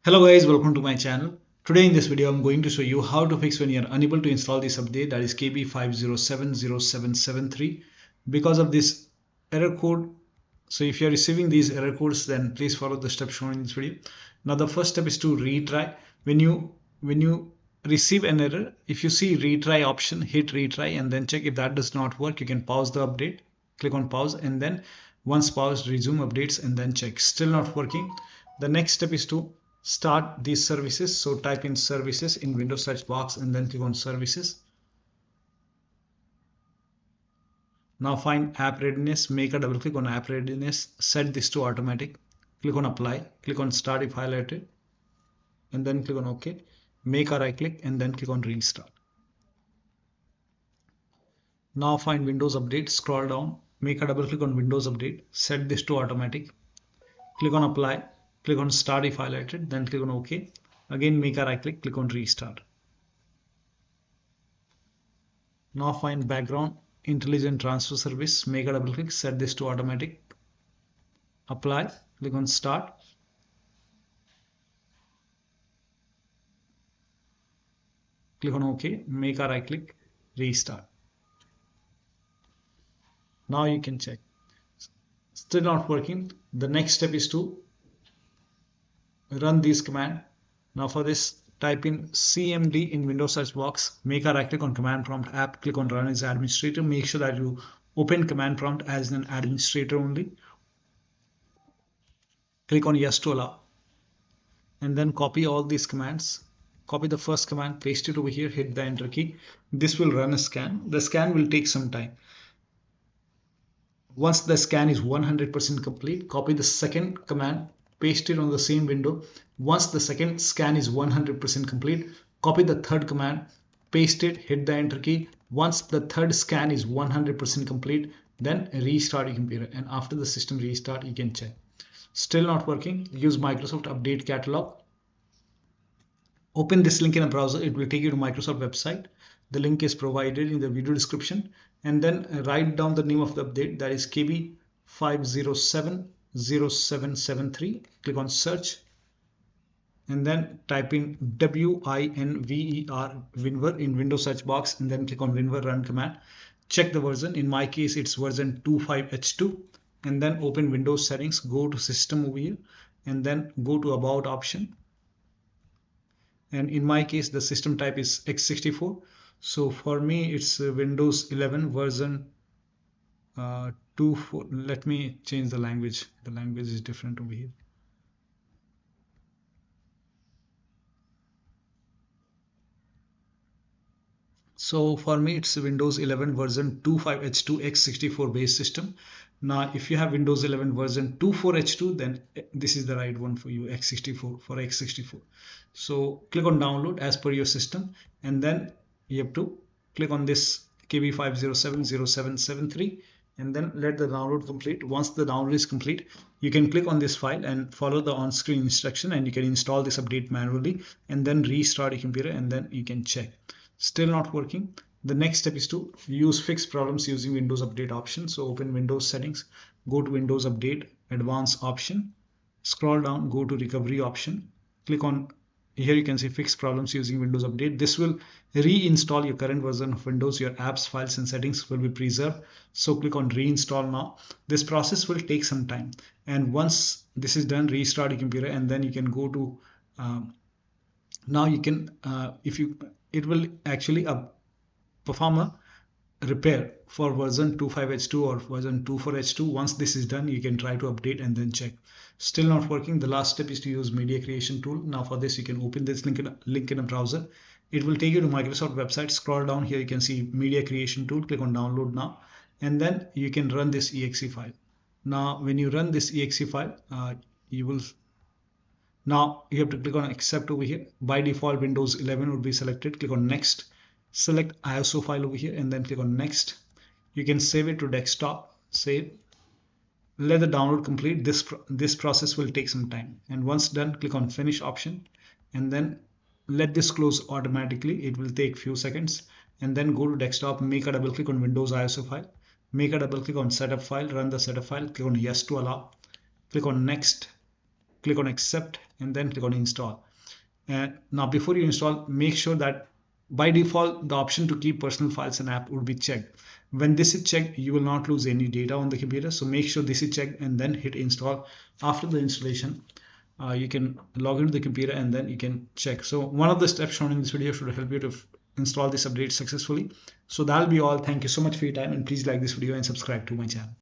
Hello guys, welcome to my channel. Today in this video I'm going to show you how to fix when you're unable to install this update, that is KB5070773, because of this error code. So if you're receiving these error codes, then please follow the steps shown in this video. Now the first step is to retry. When you receive an error, if you see retry option, hit retry and then check. If that does not work, you can pause the update, click on pause, and then once paused, resume updates and then check. Still not working. The next step is to start these services. So type in services in Windows search box and then click on services. Now find app readiness, make a double click on app readiness, set this to automatic, click on apply, click on start if highlighted, and then click on OK. Make a right click and then click on restart. Now find Windows Update, scroll down, make a double click on Windows Update, set this to automatic, click on apply, click on start if highlighted, then click on OK. Again make a right click, click on restart. Now find background intelligent transfer service, make a double click, set this to automatic, apply, click on start, click on OK, make a right click, restart. Now you can check. Still not working. The next step is to run this command. Now for this, type in cmd in Windows search box, make a right click on command prompt app, click on run as administrator. Make sure that you open command prompt as an administrator only. Click on yes to allow and then copy all these commands. Copy the first command, paste it over here, hit the enter key. This will run a scan. The scan will take some time. Once the scan is 100% complete, copy the second command, paste it on the same window. Once the second scan is 100% complete, copy the third command, paste it, hit the enter key. Once the third scan is 100% complete, then restart your computer, and after the system restart you can check. Still not working, use Microsoft Update Catalog. Open this link in a browser, it will take you to Microsoft website. The link is provided in the video description, and then write down the name of the update, that is KB5070773. Click on search and then type in WINVER in Windows search box and then click on WinVer run command. Check the version. In my case it's version 25H2, and then open Windows settings, go to system over here and then go to about option, and in my case the system type is x64. So for me it's Windows 11 version 24. Let me change the language. The language is different over here. So for me it's Windows 11 version 25H2 x64 base system. Now if you have Windows 11 version 24H2, then this is the right one for you, x64 for x64. So click on download as per your system, and then you have to click on this KB5070773 and then let the download complete. Once the download is complete, you can click on this file and follow the on-screen instruction, and you can install this update manually and then restart your computer and then you can check. Still not working. The next step is to use fix problems using Windows Update option. So open Windows settings, go to Windows Update Advanced option, scroll down, go to recovery option, click on here. You can see fix problems using Windows Update. This will reinstall your current version of Windows. Your apps, files and settings will be preserved. So click on reinstall now. This process will take some time, and once this is done, restart your computer and then you can go to now you can it will actually perform a repair for version 25H2 or version 24H2. Once this is done, you can try to update and then check. Still not working. The last step is to use media creation tool. Now for this you can open this link in a browser. It will take you to Microsoft website. Scroll down here, you can see media creation tool, click on download now, and then you can run this exe file. Now when you run this exe file, now you have to click on accept over here. By default Windows 11 would be selected. Click on next, select ISO file over here and then click on next. You can save it to desktop, save, let the download complete. This process will take some time, and once done, click on finish option and then let this close automatically. It will take few seconds, and then go to desktop, make a double click on Windows ISO file, make a double click on setup file, run the setup file, click on yes to allow, click on next, click on accept, and then click on install. And now before you install, make sure that by default the option to keep personal files and app would be checked. When this is checked, you will not lose any data on the computer, so make sure this is checked and then hit install. After the installation, you can log into the computer and then you can check. So one of the steps shown in this video should help you to install this update successfully. So that'll be all. Thank you so much for your time, and please like this video and subscribe to my channel.